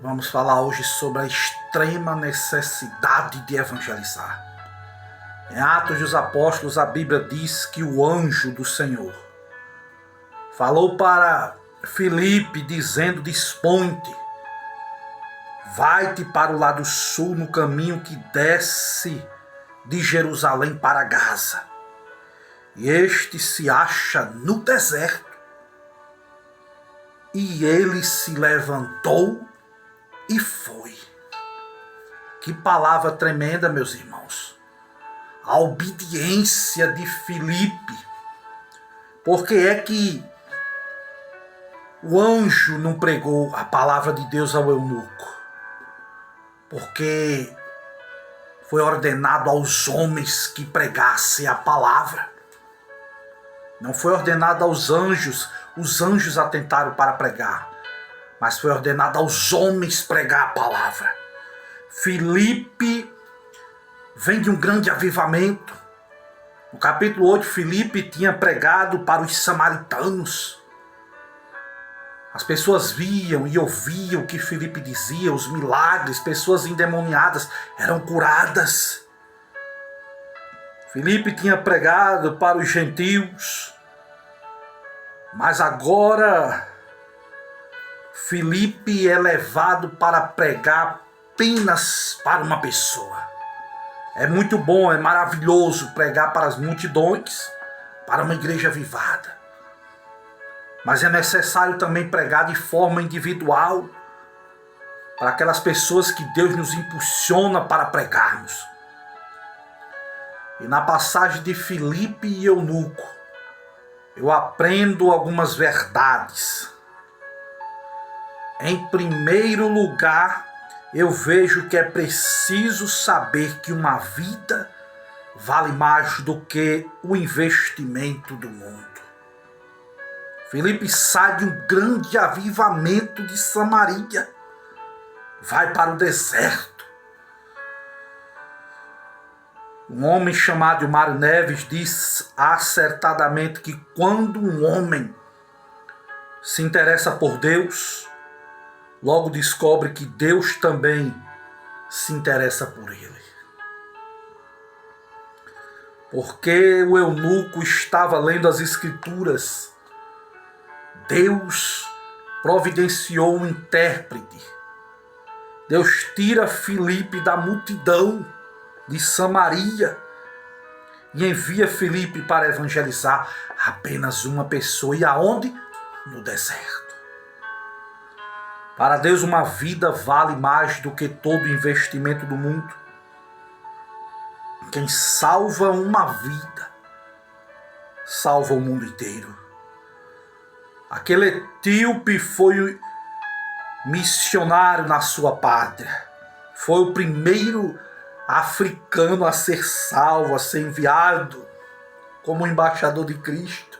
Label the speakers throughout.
Speaker 1: Vamos falar hoje sobre a extrema necessidade de evangelizar. Em Atos dos Apóstolos, a Bíblia diz que o anjo do Senhor falou para Filipe, dizendo: dispõe-te, vai-te para o lado sul, no caminho que desce de Jerusalém para Gaza. E este se acha no deserto. E ele se levantou e foi. Que palavra tremenda, meus irmãos. A obediência de Filipe. Por que é que o anjo não pregou a palavra de Deus ao eunuco? Porque foi ordenado aos homens que pregassem a palavra. Não foi ordenado aos anjos. Os anjos atentaram para pregar. Mas foi ordenado aos homens pregar a palavra. Filipe vem de um grande avivamento. No capítulo 8, Filipe tinha pregado para os samaritanos. As pessoas viam e ouviam o que Filipe dizia, os milagres, pessoas endemoniadas eram curadas. Filipe tinha pregado para os gentios, mas agora Filipe é levado para pregar apenas para uma pessoa. É muito bom, é maravilhoso pregar para as multidões, para uma igreja avivada. Mas é necessário também pregar de forma individual, para aquelas pessoas que Deus nos impulsiona para pregarmos. E na passagem de Filipe e eunuco, eu aprendo algumas verdades. Em primeiro lugar, eu vejo que é preciso saber que uma vida vale mais do que o investimento do mundo. Filipe sai de um grande avivamento de Samaria, vai para o deserto. Um homem chamado Mário Neves diz acertadamente que quando um homem se interessa por Deus, logo descobre que Deus também se interessa por ele. Porque o eunuco estava lendo as Escrituras. Deus providenciou um intérprete. Deus tira Filipe da multidão de Samaria e envia Filipe para evangelizar apenas uma pessoa. E aonde? No deserto. Para Deus, uma vida vale mais do que todo investimento do mundo. Quem salva uma vida, salva o mundo inteiro. Aquele etíope foi missionário na sua pátria. Foi o primeiro africano a ser salvo, a ser enviado como embaixador de Cristo.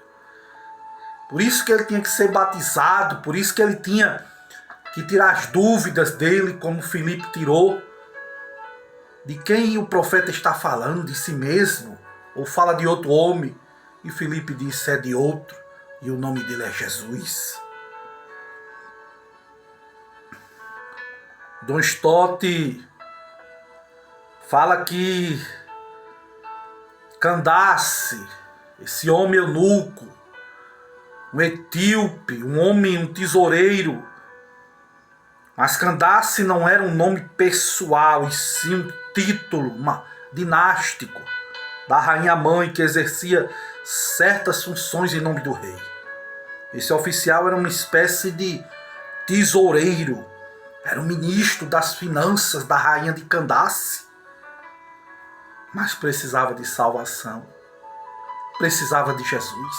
Speaker 1: Por isso que ele tinha que ser batizado, por isso que ele tinha que tirar as dúvidas dele, como Filipe tirou. De quem o profeta está falando? De si mesmo? Ou fala de outro homem? E Filipe disse: é de outro. E o nome dele é Jesus. Don Stott fala que Candace, esse homem eunuco, um etíope, um homem, um tesoureiro. Mas Candace não era um nome pessoal, e sim um título dinástico da rainha mãe, que exercia certas funções em nome do rei. Esse oficial era uma espécie de tesoureiro, era o ministro das finanças da rainha de Candace, mas precisava de salvação, precisava de Jesus,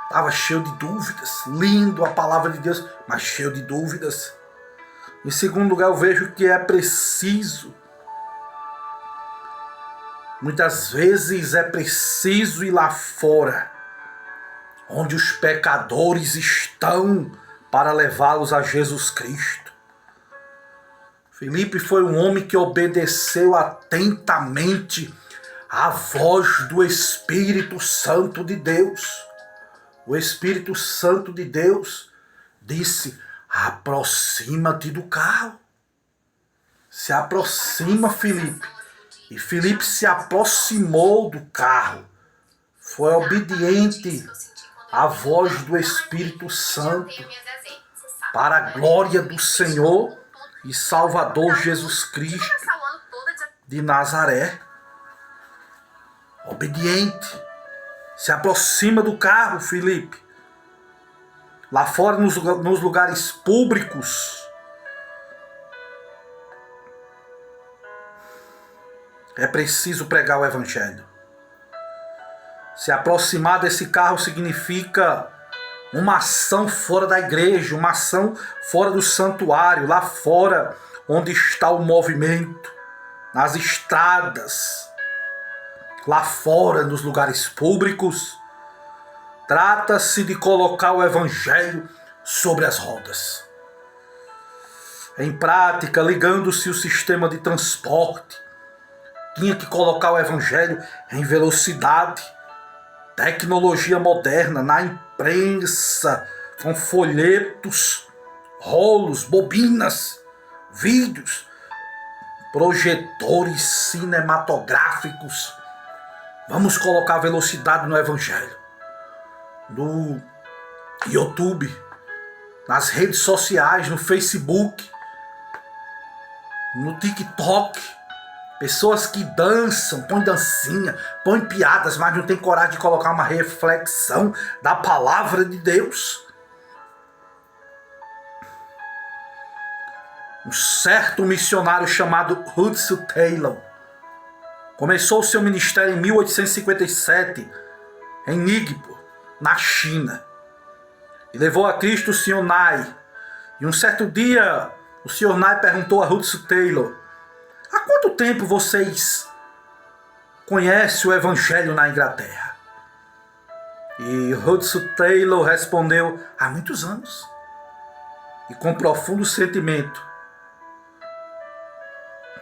Speaker 1: estava cheio de dúvidas, lindo a palavra de Deus, mas cheio de dúvidas. Em segundo lugar, eu vejo que é preciso, muitas vezes é preciso ir lá fora, onde os pecadores estão, para levá-los a Jesus Cristo. Filipe foi um homem que obedeceu atentamente à voz do Espírito Santo de Deus. O Espírito Santo de Deus disse: aproxima-te do carro. Se aproxima, Filipe. E Filipe se aproximou do carro. Foi obediente à voz do Espírito Santo para a glória do Senhor e Salvador Jesus Cristo de Nazaré. Obediente. Se aproxima do carro, Filipe. Lá fora, nos lugares públicos, é preciso pregar o Evangelho. Se aproximar desse carro significa uma ação fora da igreja, uma ação fora do santuário, lá fora onde está o movimento, nas estradas, lá fora nos lugares públicos. Trata-se de colocar o Evangelho sobre as rodas. Em prática, ligando-se o sistema de transporte, tinha que colocar o Evangelho em velocidade, tecnologia moderna, na imprensa, com folhetos, rolos, bobinas, vídeos, projetores cinematográficos. Vamos colocar velocidade no Evangelho. No YouTube, nas redes sociais, no Facebook, no TikTok. Pessoas que dançam, põem dancinha, põem piadas, mas não tem coragem de colocar uma reflexão da palavra de Deus. Um certo missionário chamado Hudson Taylor começou seu ministério em 1857 em Ningbo, na China, e levou a Cristo o Sr. Nai. E um certo dia, o Sr. Nai perguntou a Hudson Taylor: há quanto tempo vocês conhecem o Evangelho na Inglaterra? E Hudson Taylor respondeu: há muitos anos. E com profundo sentimento: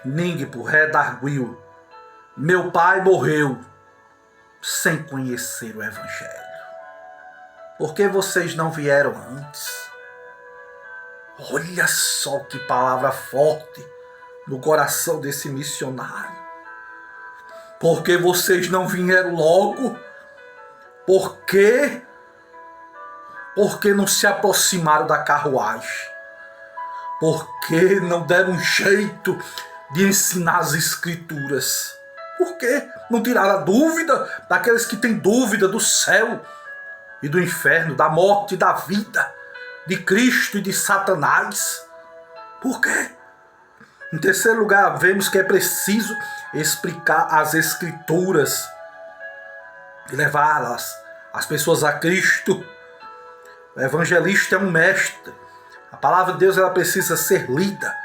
Speaker 1: Ningbo, Redarguil, meu pai morreu sem conhecer o Evangelho. Por que vocês não vieram antes? Olha só que palavra forte no coração desse missionário. Por que vocês não vieram logo? Por quê? Porque não se aproximaram da carruagem? Por que não deram um jeito de ensinar as Escrituras? Por que não tiraram a dúvida daqueles que têm dúvida do céu e do inferno, da morte e da vida, de Cristo e de Satanás? Por quê? Em terceiro lugar, vemos que é preciso explicar as Escrituras e levar as pessoas a Cristo. O evangelista é um mestre. A palavra de Deus ela precisa ser lida,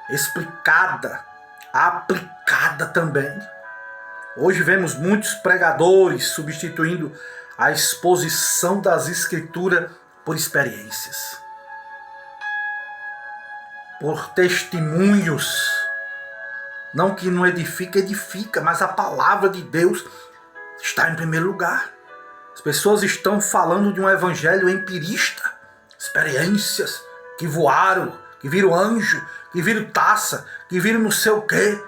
Speaker 1: explicada, aplicada também. Hoje vemos muitos pregadores substituindo a exposição das Escrituras por experiências, por testemunhos. Não que não edifica, edifica, mas a palavra de Deus está em primeiro lugar. As pessoas estão falando de um evangelho empirista, experiências que voaram, que viram anjo, que viram taça, que viram não sei o quê.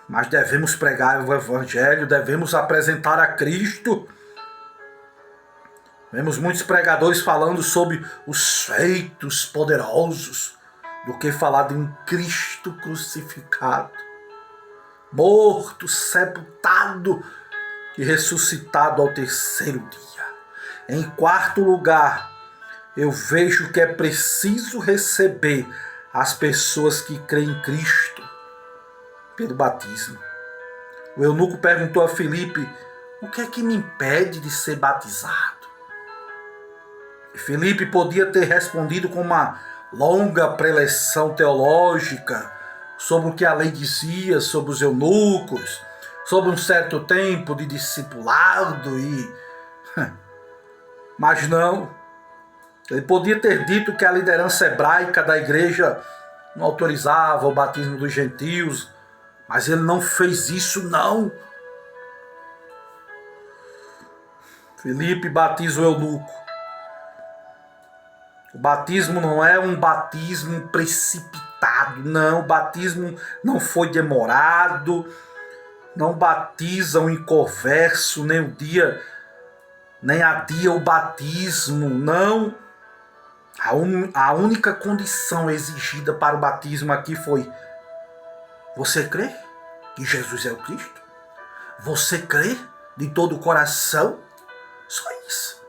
Speaker 1: Mas devemos pregar o evangelho, devemos apresentar a Cristo. Vemos muitos pregadores falando sobre os feitos poderosos, do que falar de um Cristo crucificado, morto, sepultado e ressuscitado ao terceiro dia. Em quarto lugar, eu vejo que é preciso receber as pessoas que creem em Cristo pelo batismo. O eunuco perguntou a Filipe: o que é que me impede de ser batizado? E Filipe podia ter respondido com uma longa preleção teológica sobre o que a lei dizia sobre os eunucos, sobre um certo tempo de discipulado mas não. Ele podia ter dito que a liderança hebraica da igreja não autorizava o batismo dos gentios, mas ele não fez isso, não. Filipe batiza o eunuco. O batismo não é um batismo precipitado. precipitado. Não, o batismo não foi demorado. Não batizam inconverso, nem o dia, nem adia o batismo. Não. A única condição exigida para o batismo aqui foi: você crê que Jesus é o Cristo? Você crê de todo o coração? Só isso.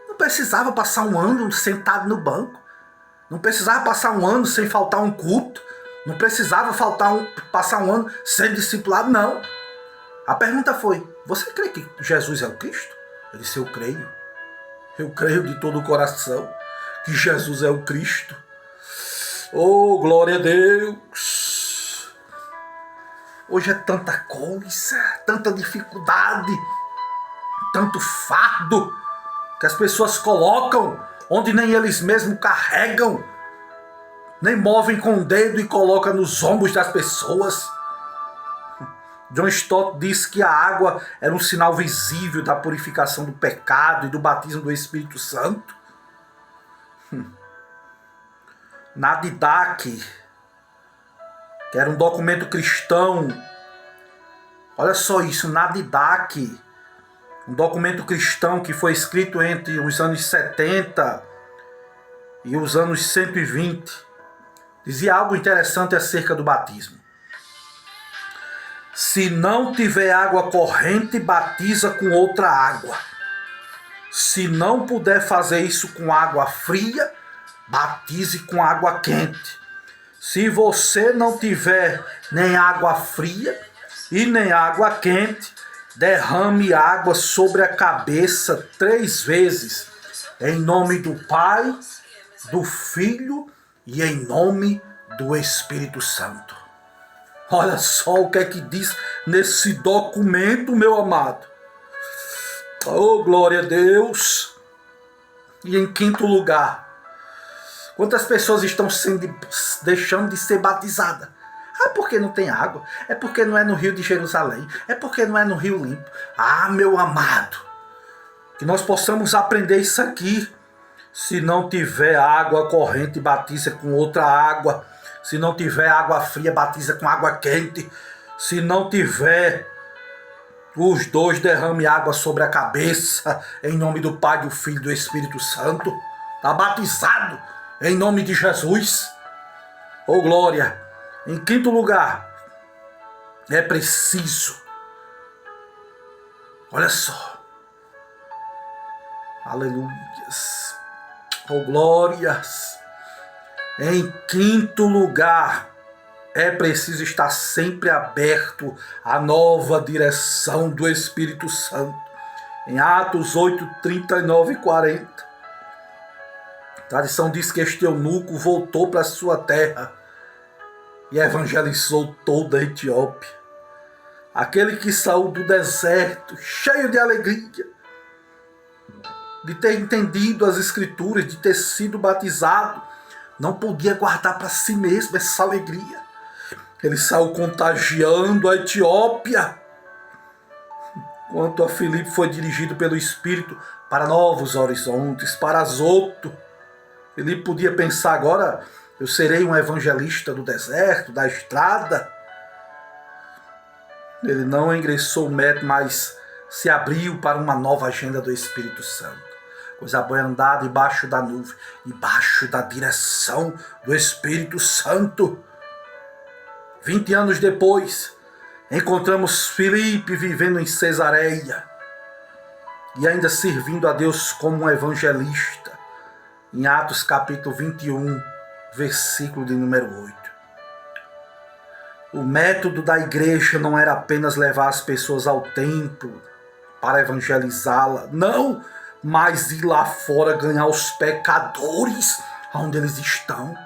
Speaker 1: Não precisava passar um ano sentado no banco. Não precisava passar um ano sem faltar um culto. Não precisava passar um ano sem discipulado, não. A pergunta foi: você crê que Jesus é o Cristo? Ele disse: eu creio. Eu creio de todo o coração que Jesus é o Cristo. Oh, glória a Deus! Hoje é tanta coisa, tanta dificuldade, tanto fardo que as pessoas colocam onde nem eles mesmos carregam, nem movem com o dedo e colocam nos ombros das pessoas. John Stott disse que a água era um sinal visível da purificação do pecado e do batismo do Espírito Santo. Na Didache, que era um documento cristão, olha só isso, na Didache, um documento cristão que foi escrito entre os anos 70 e os anos 120, dizia algo interessante acerca do batismo. Se não tiver água corrente, batiza com outra água. Se não puder fazer isso com água fria, batize com água quente. Se você não tiver nem água fria e nem água quente, derrame água sobre a cabeça 3 vezes, em nome do Pai, do Filho e em nome do Espírito Santo. Olha só o que é que diz nesse documento, meu amado. Oh, glória a Deus. E em quinto lugar, quantas pessoas estão deixando de ser batizadas? Ah, porque não tem água. É porque não é no Rio de Jerusalém. É porque não é no Rio Limpo. Ah, meu amado, que nós possamos aprender isso aqui. Se não tiver água corrente, batiza com outra água. Se não tiver água fria, batiza com água quente. Se não tiver os dois, derrame água sobre a cabeça, em nome do Pai, do Filho e do Espírito Santo. Está batizado em nome de Jesus. Oh, glória! Em quinto lugar, é preciso, olha só, aleluias, oh, glórias! Em quinto lugar, é preciso estar sempre aberto à nova direção do Espírito Santo. Em Atos 8, 39 e 40, a tradição diz que este eunuco voltou para sua terra e evangelizou toda a Etiópia. Aquele que saiu do deserto, cheio de alegria, de ter entendido as Escrituras, de ter sido batizado, não podia guardar para si mesmo essa alegria. Ele saiu contagiando a Etiópia. Quanto a Filipe, foi dirigido pelo Espírito para novos horizontes, para Azoto. Filipe podia pensar: agora eu serei um evangelista do deserto, da estrada. Ele não engressou o método, mas se abriu para uma nova agenda do Espírito Santo. Coisa boa é andar debaixo da nuvem, debaixo da direção do Espírito Santo. 20 anos depois, encontramos Filipe vivendo em Cesareia e ainda servindo a Deus como um evangelista. Em Atos capítulo 21, versículo de número 8. O método da igreja não era apenas levar as pessoas ao templo para evangelizá-la, não, mas ir lá fora ganhar os pecadores aonde eles estão,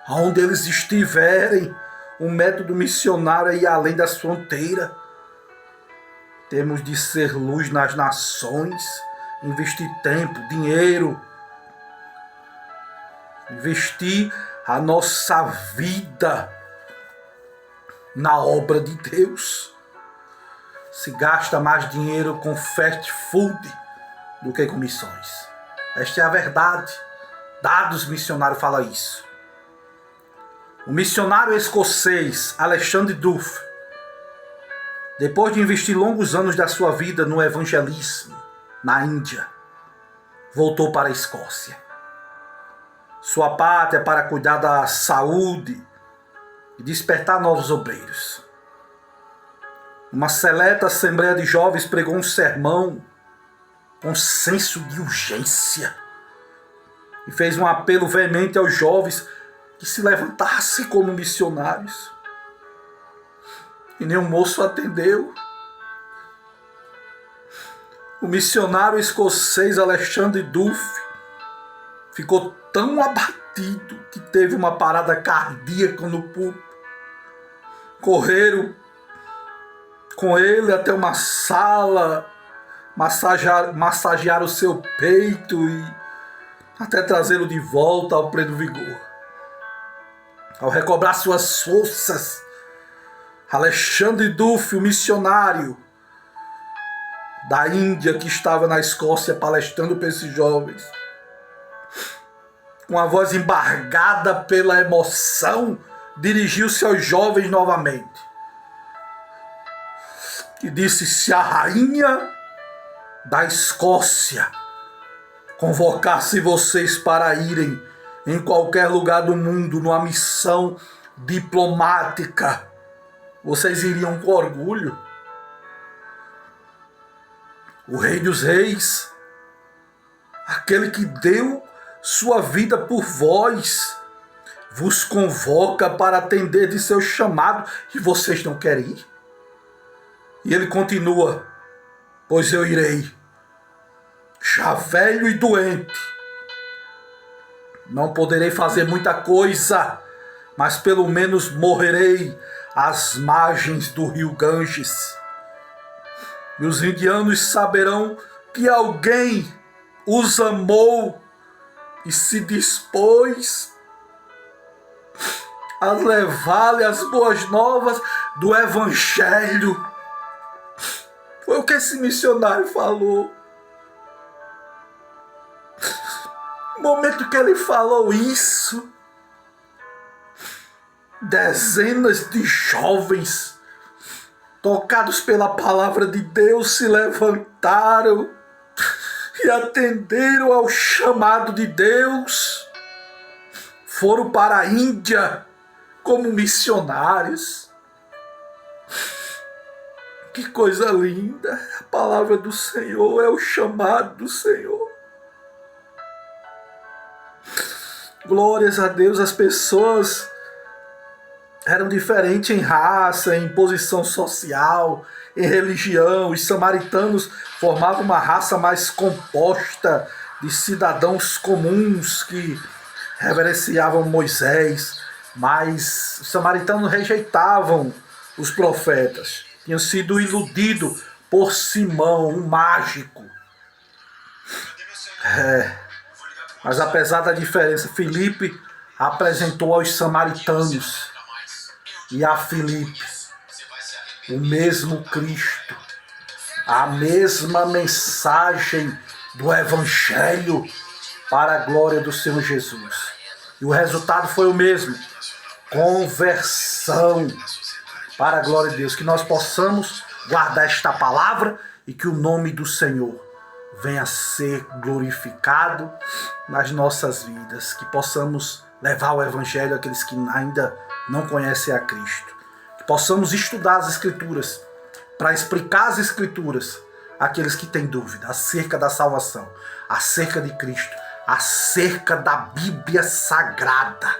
Speaker 1: aonde eles estiverem. O método missionário é ir além das fronteiras. Temos de ser luz nas nações, investir tempo, dinheiro, investir a nossa vida na obra de Deus. Se gasta mais dinheiro com fast food do que com missões. Esta é a verdade. Dados missionários falam isso. O missionário escocês Alexander Duff, depois de investir longos anos da sua vida no evangelismo na Índia, voltou para a Escócia, sua pátria, para cuidar da saúde e despertar novos obreiros. Uma seleta assembleia de jovens pregou um sermão com senso de urgência e fez um apelo veemente aos jovens que se levantassem como missionários. E nenhum moço atendeu. O missionário escocês Alexander Duff ficou tão abatido que teve uma parada cardíaca no púlpito. Correram com ele até uma sala, massagearam o seu peito e até trazê-lo de volta ao pleno vigor. Ao recobrar suas forças, Alexander Duff, o missionário da Índia que estava na Escócia palestrando para esses jovens, com a voz embargada pela emoção, dirigiu-se aos jovens novamente e disse: se a rainha da Escócia convocasse vocês para irem em qualquer lugar do mundo numa missão diplomática, vocês iriam com orgulho? O Rei dos Reis, aquele que deu sua vida por vós, vos convoca para atender de seu chamado e vocês não querem ir? E ele continua: pois eu irei, já velho e doente. Não poderei fazer muita coisa, mas pelo menos morrerei às margens do rio Ganges. E os indianos saberão que alguém os amou e se dispôs a levar-lhe as boas novas do Evangelho. Foi o que esse missionário falou. No momento que ele falou isso, dezenas de jovens, tocados pela palavra de Deus, se levantaram e atenderam ao chamado de Deus. Foram para a Índia como missionários. Que coisa linda! A palavra do Senhor é o chamado do Senhor. Glórias a Deus. As pessoas eram diferentes em raça, em posição social, em religião. Os samaritanos formavam uma raça mais composta de cidadãos comuns que reverenciavam Moisés, mas os samaritanos rejeitavam os profetas. Tinham sido iludidos por Simão, um mágico. Mas apesar da diferença, Filipe apresentou aos samaritanos e a Filipe o mesmo Cristo, a mesma mensagem do Evangelho para a glória do Senhor Jesus. E o resultado foi o mesmo: conversão para a glória de Deus. Que nós possamos guardar esta palavra e que o nome do Senhor venha a ser glorificado nas nossas vidas. Que possamos levar o Evangelho àqueles que ainda não conhecem a Cristo. Que possamos estudar as Escrituras para explicar as Escrituras àqueles que têm dúvida acerca da salvação, acerca de Cristo, acerca da Bíblia Sagrada.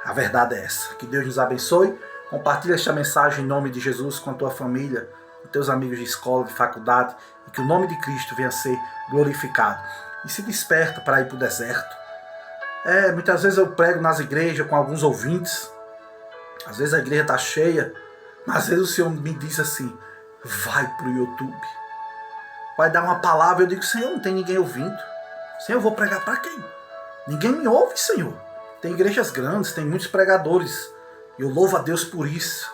Speaker 1: A verdade é essa. Que Deus nos abençoe. Compartilhe esta mensagem em nome de Jesus com a tua família, com teus amigos de escola, de faculdade, e que o nome de Cristo venha a ser glorificado. E se desperta para ir para o deserto. Muitas vezes eu prego nas igrejas com alguns ouvintes. Às vezes a igreja está cheia, mas às vezes o Senhor me diz assim: vai para o YouTube, vai dar uma palavra. Eu digo: Senhor, não tem ninguém ouvindo. Senhor, eu vou pregar para quem? Ninguém me ouve, Senhor. Tem igrejas grandes, tem muitos pregadores. E eu louvo a Deus por isso.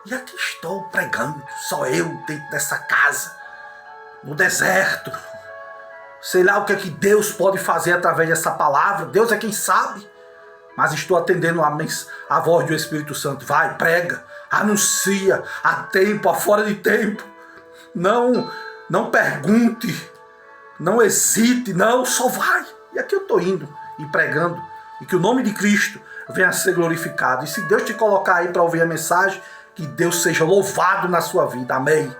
Speaker 1: E aqui estou pregando, só eu dentro dessa casa, no deserto. Sei lá o que é que Deus pode fazer através dessa palavra. Deus é quem sabe. mas estou atendendo a voz do Espírito Santo. Vai, prega, anuncia, a tempo, a fora de tempo. Não pergunte, não hesite, não, só vai. E aqui eu estou indo e pregando, e que o nome de Cristo venha a ser glorificado. E se Deus te colocar aí para ouvir a mensagem, que Deus seja louvado na sua vida. Amém.